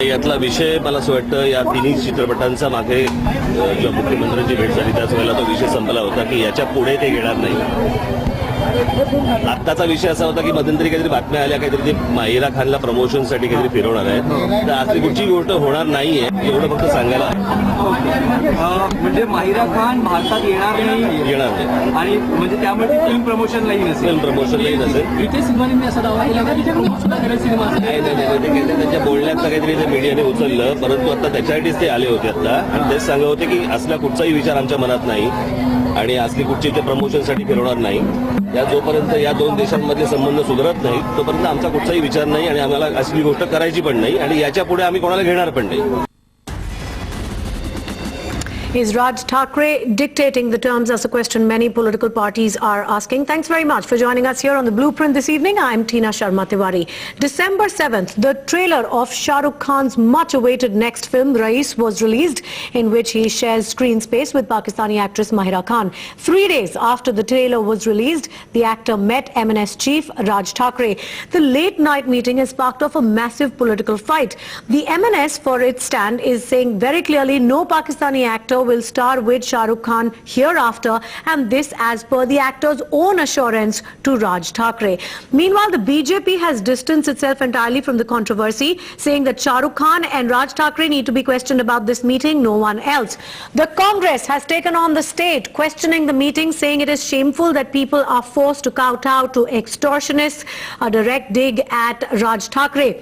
यातला विषय मला असं वाटतं या तिन्ही चित्रपटांचा मागे जेव्हा मुख्यमंत्र्यांची भेट झाली त्याच वेळेला तो विषय संपला होता की याच्या पुढे ते घेणार नाही. आत्ताचा विषय असा होता की मध्यंतरी काहीतरी बातम्या आल्या काहीतरी ते माहिरा खानला प्रमोशनसाठी काहीतरी फिरवणार आहेत. तर असली कुठची गोष्ट होणार नाहीये एवढं फक्त सांगायला. म्हणजे माहिरा खान भारतात येणार नाही आणि म्हणजे त्यामुळे फिल्म प्रमोशनलाही नसेल. फिल्म प्रमोशनलाही नसेल. रितेश सिंघानींनी असा दावा केला की तिथे प्रमोशन करेल सिनेमा. नाही त्यांच्या बोलण्यात काहीतरी ते मीडियाने उचललं, परंतु आता त्याच्यासाठीच ते आले होते आता आणि तेच सांगत होते की असला कुठचाही विचार आमच्या मनात नाही आणि असली कुठची ते प्रमोशनसाठी फिरवणार नाही. या जोपर्यंत या दोन देशांमधले संबंध सुधारत नाहीत तोपर्यंत आमचा कुठचाही विचार नाही आणि आम्हाला असली गोष्ट करायची पण नाही आणि याच्या पुढे आम्ही कोणाला घेणार पण नाही. Is Raj Thackeray dictating the terms? That's a question many political parties are asking. Thanks very much for joining us here on the Blueprint this evening. I'm Tina Sharma Tiwari. December 7th, the trailer of Shah Rukh Khan's much-awaited next film, Raees, was released, in which he shares screen space with Pakistani actress Mahira Khan. 3 days after the trailer was released, the actor met M&S chief Raj Thackeray. The late-night meeting has sparked off a massive political fight. The M&S, for its stand, is saying very clearly no Pakistani actor will star with Shah Rukh Khan hereafter, and this as per the actor's own assurance to Raj Thackeray. Meanwhile, the BJP has distanced itself entirely from the controversy, saying that Shah Rukh Khan and Raj Thackeray need to be questioned about this meeting, no one else. The Congress has taken on the state, questioning the meeting, saying it is shameful that people are forced to kowtow to extortionists, a direct dig at Raj Thackeray.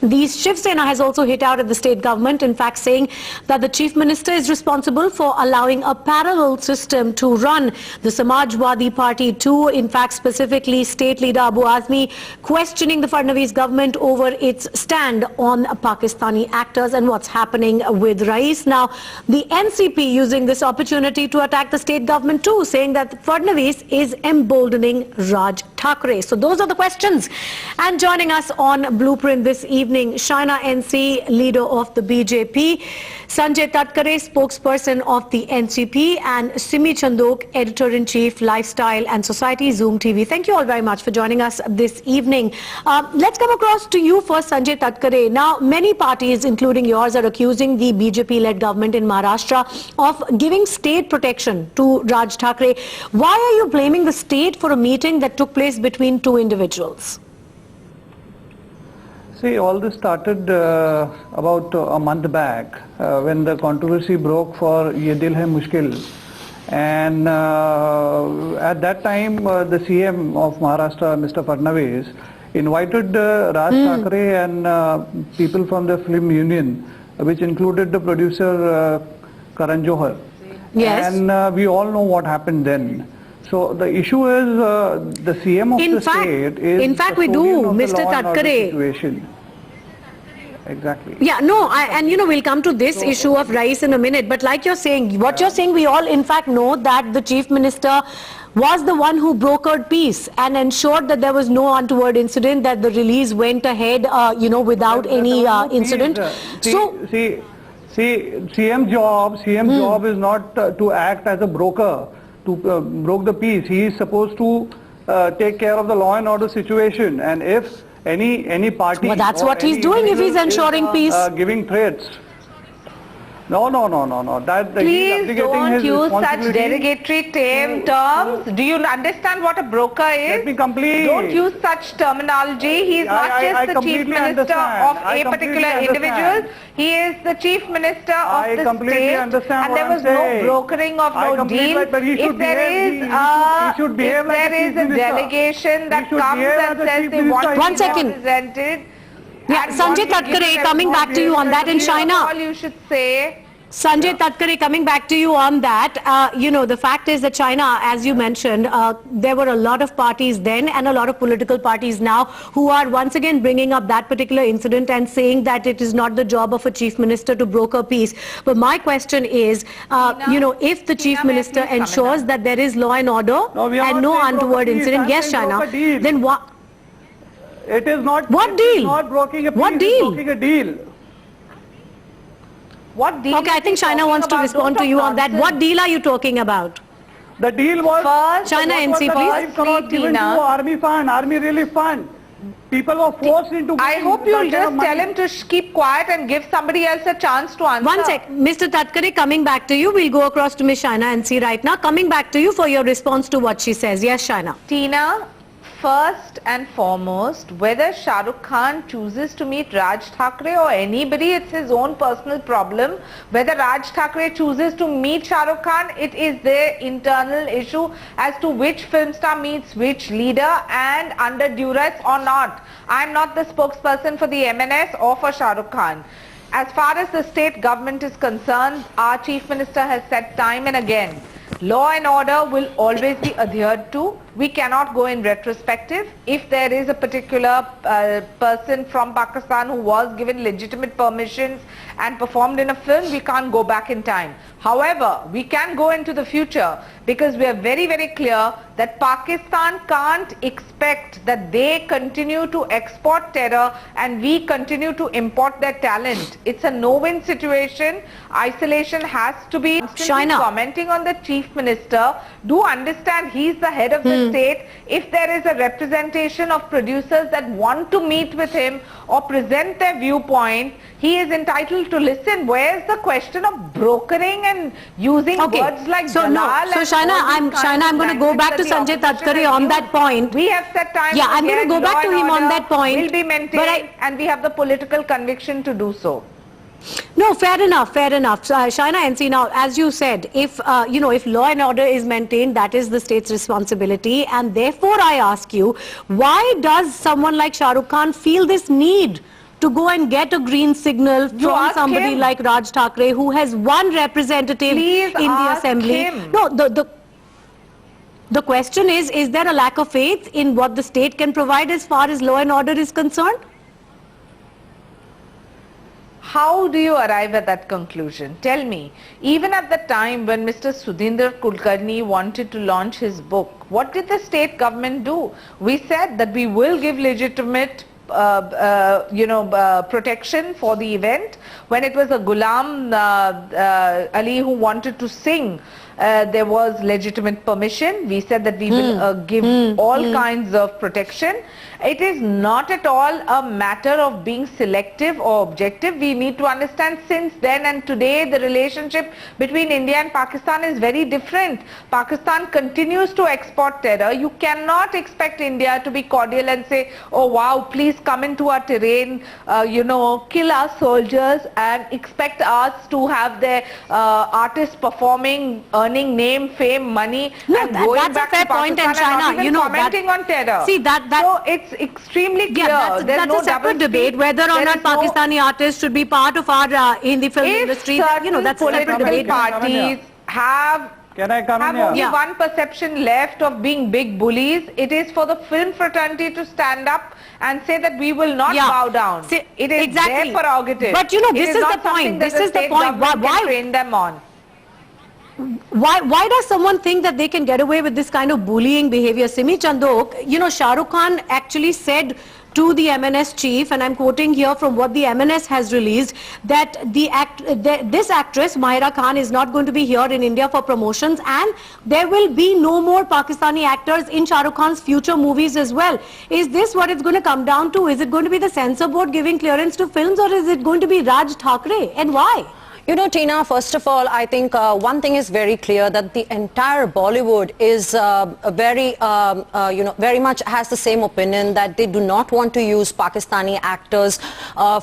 The Shiv Sena has also hit out at the state government, in fact saying that the chief minister is responsible for allowing a parallel system to run. The Samajwadi Party too, in fact specifically state leader Abu Azmi, questioning the Fadnavis government over its stand on Pakistani actors and what's happening with Raees. Now, the NCP using this opportunity to attack the state government too, saying that Fadnavis is emboldening Raj Thackeray. So those are the questions. And joining us on Blueprint this evening, Shaina NC, leader of the BJP, Sanjay Tatkare, spokesperson of the NCP, and Simi Chandok, editor-in-chief, Lifestyle and Society, Zoom TV. Thank you all very much for joining us this evening. Let's come across to you first, Sanjay Tatkare. Now, many parties, including yours, are accusing the BJP-led government in Maharashtra of giving state protection to Raj Thackeray. Why are you blaming the state for a meeting that took place between two individuals? See, all this started about a month back when the controversy broke for Ye Dil Hai Mushkil, and at that time the CM of Maharashtra, Mr. Fadnavis, invited Raj Thackeray and people from the film union, which included the producer Karan Johar. Yes. And we all know what happened then. So the issue is the CM of the state is in fact we do, Mr. Tatkare. Exactly. Yeah, no, and you know, we'll come to this issue of Raees in a minute, but like you're saying, what you're saying, we all in fact know that the chief minister was the one who brokered peace and ensured that there was no untoward incident, that the release went ahead, you know, without any incident. See, CM job is not to act as a broker, to broke the peace. He is supposed to take care of the law and order situation, and if any party, well, that's what he's doing if he's ensuring peace, giving threats. No. That please don't use such derogatory terms. Do you understand what a broker is? Let me complete. Don't use such terminology. He is not just the chief minister of a particular individual. He is the chief minister of the state, and there was no brokering of no deal. If there is a delegation that comes and says they want to be represented. Yeah, Sanjay Tatkare, coming back to you on that, in China. All you should say. Sanjay Tatkare, coming back to you on that, you know, the fact is that China, as you mentioned, there were a lot of parties then and a lot of political parties now who are once again bringing up that particular incident and saying that it is not the job of a chief minister to broker peace. But my question is, you know, if the chief minister ensures that there is law and order and no untoward incident, yes, China, then what? It is not. What deal? Not broking a peace. What deal? Broking a deal. What deal? Okay, I think China wants to respond to you on that. What deal are you talking about? The deal was first, China NC, please. 5 crore given to army fund, army relief fund. People were forced into. I hope you'll just tell him to keep quiet and give somebody else a chance to answer. One sec, Mr. Tatkare, coming back to you. We'll go across to Ms. Shaina and see right now. Coming back to you for your response to what she says. Yes, Shaina. Tina, first and foremost, whether Shah Rukh Khan chooses to meet Raj Thackeray or anybody, it's his own personal problem. Whether Raj Thackeray chooses to meet Shah Rukh Khan, it is their internal issue as to which film star meets which leader and under duress or not. I'm not the spokesperson for the MNS or for Shah Rukh Khan. As far as the state government is concerned, our Chief Minister has said time and again, law and order will always be adhered to. We cannot go in retrospective. If there is a particular person from Pakistan who was given legitimate permissions and performed in a film, we can't go back in time. However, we can go into the future because we are very, very clear that Pakistan can't expect that they continue to export terror and we continue to import their talent. It's a no-win situation. Isolation has to be. Shaina. Commenting on the Chief Minister, do understand he's the head of the state. If there is a representation of producers that want to meet with him or present their viewpoint, he is entitled to listen. Where's the question of brokering and using words like dalal? So Shaina, I'm going to go back to Sanjay Tatkare on that point. We have set time. Yeah, I'm going to go back to him on that point. Will be maintained, and we have the political conviction to do so. No, fair enough, fair enough. Shaina NC, now, as you said, if if law and order is maintained, that is the state's responsibility. And therefore, I ask you, why does someone like Shah Rukh Khan feel this need to go and get a green signal from somebody him. like Raj Thackeray, who has one representative Please in the assembly? him. No, the question is there a lack of faith in what the state can provide as far as law and order is concerned? How do you arrive at that conclusion? Tell me. Even at the time when Mr. Sudhindra Kulkarni wanted to launch his book, what did the state government do? We said that we will give legitimate protection for the event. When it was a Ghulam Ali who wanted to sing, there was legitimate permission. We said that we will give all kinds of protection. It is not at all a matter of being selective or objective. We need to understand since then and today the relationship between India and Pakistan is very different. Pakistan continues to export terror. You cannot expect India to be cordial and say, oh wow, please come into our terrain, kill our soldiers and expect us to have their artists performing, earning name, fame, money, and going that's back a fair to point, Pakistan and China, and not even commenting on terror. See, So it's extremely clear. that's no a separate double debate speak. whether or There not is no- Pakistani artists should be part of our Hindi film If industry. certain That's a separate political debate. parties have Can I come in here? only one perception left of being big bullies, it is for the film fraternity to stand up and say that we will not bow down. See, It is exactly. their prerogative. But It this is not the point. something that This is the state point. government Why? can train them on. Why does someone think that they can get away with this kind of bullying behavior? Simi Chandok, Shah Rukh Khan actually said to the MNS chief, and I'm quoting here from what the MNS has released, that this actress, Mahira Khan, is not going to be here in India for promotions, and there will be no more Pakistani actors in Shah Rukh Khan's future movies as well. Is this what it's going to come down to? Is it going to be the censor board giving clearance to films, or is it going to be Raj Thackeray, and why? Tina, first of all, I think one thing is very clear, that the entire Bollywood is very much has the same opinion that they do not want to use Pakistani actors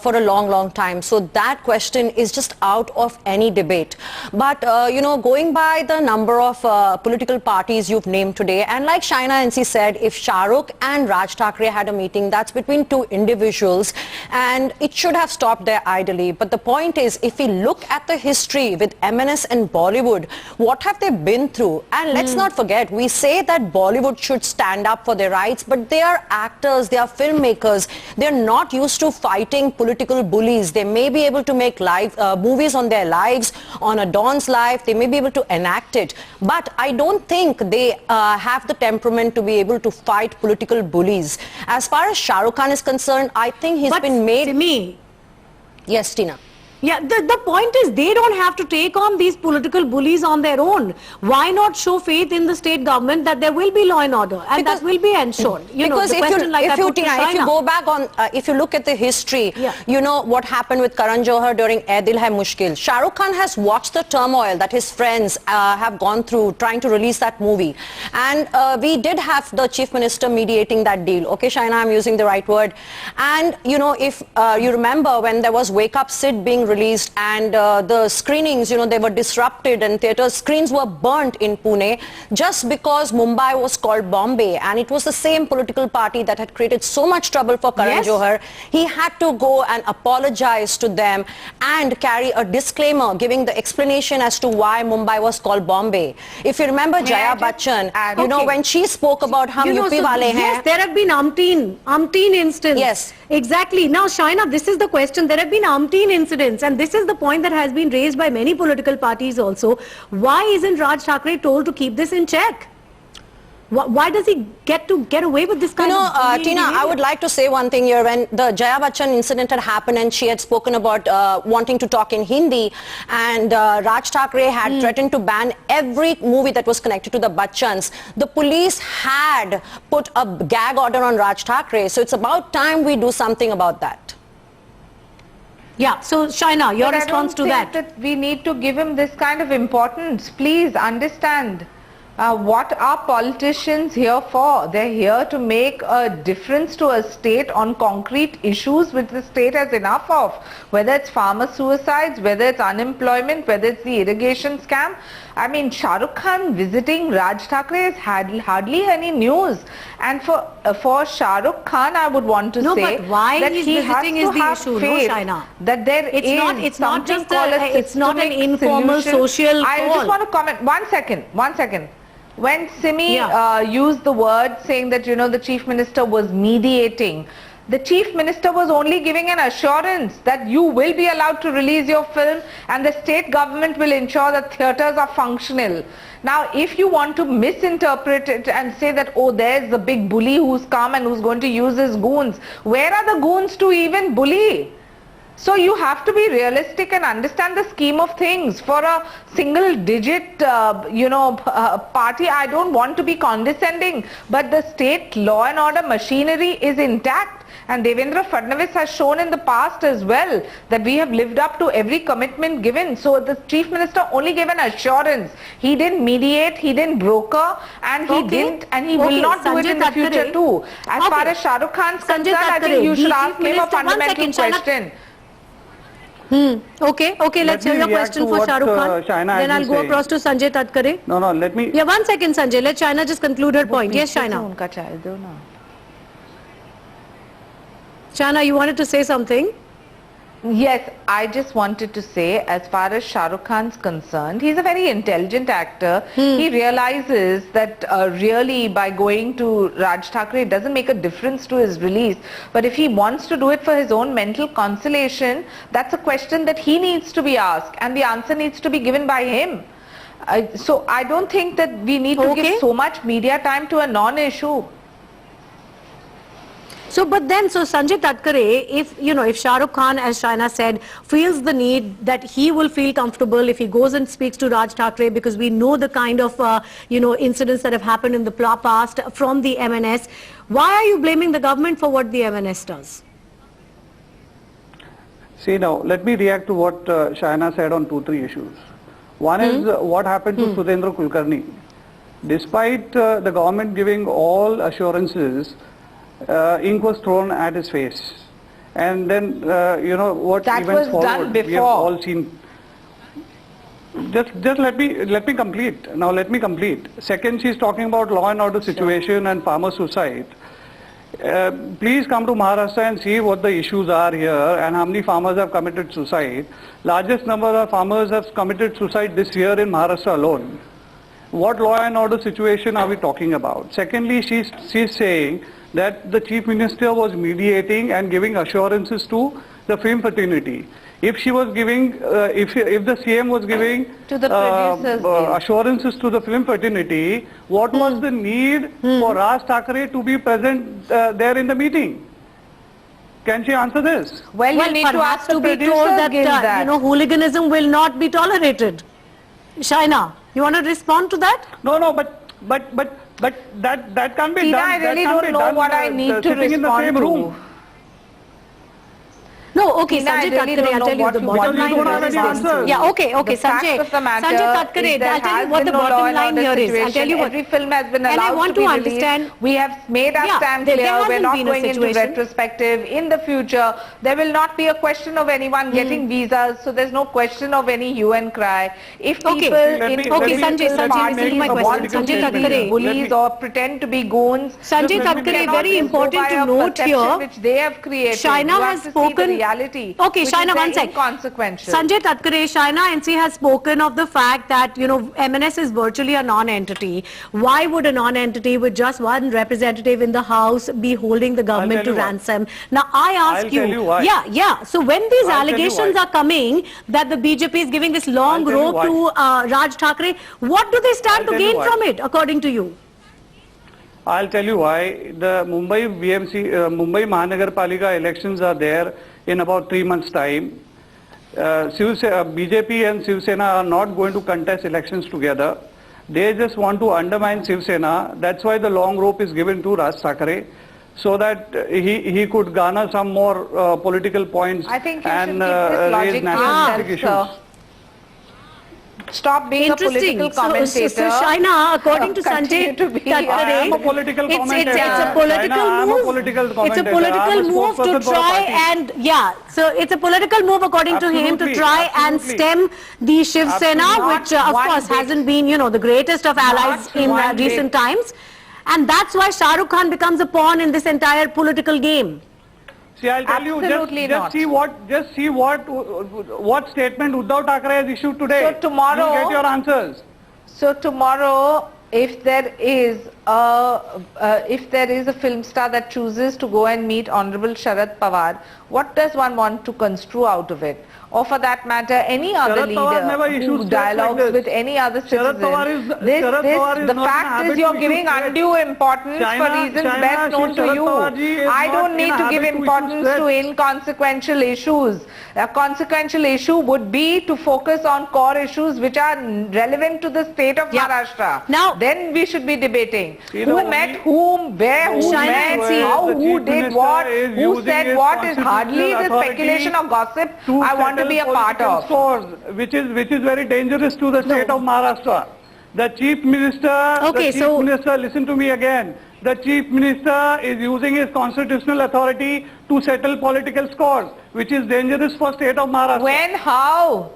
for a long, long time. So that question is just out of any debate. But, going by the number of political parties you've named today, and like Shaina NC said, if Shah Rukh and Raj Thackeray had a meeting, that's between two individuals, and it should have stopped there ideally. But the point is, if we look at the history with MNS and Bollywood, what have they been through? And let's not forget, we say that Bollywood should stand up for their rights, but they are actors, they are filmmakers. They're not used to fighting political bullies. They may be able to make movies on their lives, on a Don's life. They may be able to enact it. But I don't think they have the temperament to be able to fight political bullies. As far as Shah Rukh Khan is concerned, I think he's been made... Simi, Yes, Tina. Yeah, the point is they don't have to take on these political bullies on their own. Why not show faith in the state government that there will be law and order and that will be ensured? Because if you go back on, if you look at the history, you know what happened with Karan Johar during Ae Dil Hai Mushkil. Shah Rukh Khan has watched the turmoil that his friends have gone through trying to release that movie. And we did have the Chief Minister mediating that deal. Okay, Shaina, I'm using the right word. And, you know, if you remember when there was Wake Up Sid being released and the screenings, you know, they were disrupted and theatre screens were burnt in Pune just because Mumbai was called Bombay, and it was the same political party that had created so much trouble for Karan Johar. He had to go and apologize to them and carry a disclaimer giving the explanation as to why Mumbai was called Bombay. If you remember Jaya Bachchan, you know, when she spoke about hum UP wale hain. Yes, there have been umpteen instances. Yes. Exactly. Now, Shaina, this is the question. There have been umpteen incidents, and this is the point that has been raised by many political parties also. Why isn't Raj Thackeray told to keep this in check? Why does he get away with this kind of Tina, behavior? I would like to say one thing here. When the Jaya Bachchan incident had happened and she had spoken about wanting to talk in Hindi, and Raj Thackeray had threatened to ban every movie that was connected to the Bachchans, the police had put a gag order on Raj Thackeray. So it's about time we do something about that. Yeah, so Shaina, your response to that? I don't think that we need to give him this kind of importance. Please understand. What are politicians here for? They're here to make a difference to a state on concrete issues which the state has enough of. Whether it's farmer suicides, whether it's unemployment, whether it's the irrigation scam. I mean, Shah Rukh Khan visiting Raj Thackeray is hardly any news. And for Shah Rukh Khan, I would want to say but why that he's he visiting has is to the have issue, faith no, Shaina? that there It's not just it's not an systemic informal solution. social I call. just want to comment. One second. When Simi used the word saying that, you know, the Chief Minister was mediating, the Chief Minister was only giving an assurance that you will be allowed to release your film and the state government will ensure that theatres are functional. Now, if you want to misinterpret it and say that, oh, there's the big bully who's come and who's going to use his goons, where are the goons to even bully? So you have to be realistic and understand the scheme of things. For a single digit, party, I don't want to be condescending, but the state law and order machinery is intact. And Devendra Fadnavis has shown in the past as well that we have lived up to every commitment given. So the Chief Minister only gave an assurance. He didn't mediate, he didn't broker, and he didn't, and he will not do it in the future too. As far as Shah Rukh Khan is concerned, I think you should ask him a fundamental question. Okay, let's hear your question for Shah Rukh Khan. Then I'll go across to Sanjay Tatkare. No, let me... Yeah, 1 second, Sanjay. Let Shaina just conclude her point. Yes, Shaina. Shaina, you wanted to say something? Yes, I just wanted to say, as far as Shah Rukh Khan's concerned, he's a very intelligent actor. He realizes that really by going to Raj Thackeray, it doesn't make a difference to his release. But if he wants to do it for his own mental consolation, that's a question that he needs to be asked and the answer needs to be given by him. So I don't think that we need to give so much media time to a non-issue. So Sanjay Tatkare, if Shah Rukh Khan, as Shaina said, feels the need that he will feel comfortable if he goes and speaks to Raj Thackeray, because we know the kind of, incidents that have happened in the past from the MNS, why are you blaming the government for what the MNS does? See, now, let me react to what Shaina said on 2-3 issues. One is what happened to Sudhendra Kulkarni. Despite the government giving all assurances, ink was thrown at his face, and then what that events was followed. done before. We have all seen. Just let me complete. Now let me complete. Second, she's talking about law and order situation and farmer suicide. Please come to Maharashtra and see what the issues are here and how many farmers have committed suicide. Largest number of farmers have committed suicide this year in Maharashtra alone. What law and order situation are we talking about? Secondly, she's saying that the Chief Minister was mediating and giving assurances to the film fraternity. If she was giving, if the CM was giving to the producers assurances to the film fraternity, what was the need for Raj Thackeray to be present there in the meeting? Can she answer this? Well, you need to perhaps ask the to be producers told that, guild that. you know, hooliganism will not be tolerated. Shaina, you want to respond to that? No, but that can't be Tina, done. I really that can't don't be know done, what I need to sitting in the respond same to. room. No, okay, Tina, I Sanjay really Tatkare, don't I'll know tell you what the you bottom want line me to here is respond this. to. Yeah, okay, The fact Sanjay. of the matter Sanjay Tatkare, is there I'll tell has you what the been no law bottom and line order here is. I'll situation. tell you what. Every film has been And I allowed want to be to released. understand. We have made our Yeah, stand there clear. We're hasn't not been a going into situation. retrospective. In the future, there will not be a question of anyone getting visas, so there's no question of any hue and cry. If people Okay. in Okay, Sanjay, parties listen to my question. want to Sanjay be Tatkare. bullies or pretend to be goons, Sanjay you Tatkare, cannot very just go important by to a note perception here. which they have created. Shaina You have has to see spoken. the reality. Okay, which is Shaina, very one sec. inconsequential. Sanjay Tatkare, Shaina NC has spoken of the fact that, you know, MNS is virtually a non-entity. Why would a non-entity with just one representative in the House be holding the government to tell you why. ransom? Now, I ask I'll tell you why. Yeah. So when these I'll tell you allegations why. are coming that the BJP is giving this long I'll tell you rope why. to Raj Thackeray, what do they stand I'll to tell you gain why. from it, according to you? I'll tell you why. The Mumbai Mumbai Mahanagarpalika elections are there in about 3 months' time. BJP and Shiv Sena are not going to contest elections together. They just want to undermine Shiv Sena. That's why the long rope is given to Raj Thackeray, so that he could garner some more political points I think you and should keep this logic raise to nationalistic yourself, issues. sir. Stop being a Interesting. political commentator. So Shaina, according to Continue Sanjay to be Tatkare, I am a political commentator. it's a political Shaina, I am a move. political It's a commentator. political I am a move to spokesperson for a try party. and so it's a political move according to him to Absolutely, try and absolutely. stem the Shiv Sena, Absolutely. which Not of one course bit. hasn't been, you know, the greatest of allies Not in one recent bit. times, and that's why Shah Rukh Khan becomes a pawn in this entire political game. See, I'll tell you, Absolutely not. just see what statement Uddhav Thackeray has issued today. So tomorrow- you'll get your answers. So tomorrow, if there is a film star that chooses to go and meet Honorable Sharad Pawar, what does one want to construe out of it? Or for that matter, any other Sharad Pawar never leader issues who statements like dialogues this. with any other Sharad citizen. Pawar is- Sharad Pawar is The not in a fact habit is you're to giving issue undue importance for Shaina- reasons Shaina, best known to Sharad you. Pawar ji is I not don't in need a to give habit to issue importance to threats. inconsequential issues. A consequential issue would be to focus on core issues which are relevant to the state of Yeah. Maharashtra. Now- Then we should be debating. See, Who the met only- whom, where, who Shaina met, NC, how, the who Chief did Minister what, is who using said his what is hardly the constitutional authority speculation or gossip to I want to settle be a part political of. scores, which is very dangerous to the state of Maharashtra. The Chief Minister, listen to me again. The Chief Minister is using his constitutional authority to settle political scores, which is dangerous for state of Maharashtra. When, how?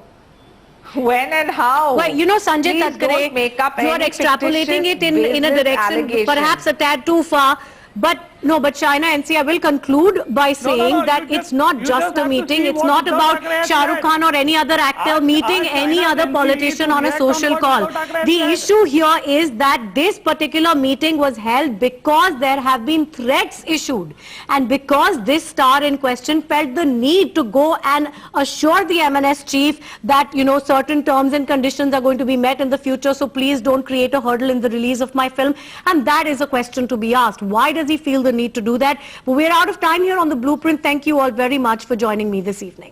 When and how? Well, you know, Sanjay Please Tatkare, don't make up you are any extrapolating it fictitious in a baseless direction allegations. perhaps a tad too far. But Shaina NC, I will conclude by saying that it's not just a meeting. It's not about Shah Rukh Khan or any other actor meeting any other politician on a social call. The issue here is that this particular meeting was held because there have been threats issued, and because this star in question felt the need to go and assure the MNS chief that, you know, certain terms and conditions are going to be met in the future, so please don't create a hurdle in the release of my film. And that is a question to be asked. Why does he feel the need to do that? But we're out of time here on The Blueprint. Thank you all very much for joining me this evening.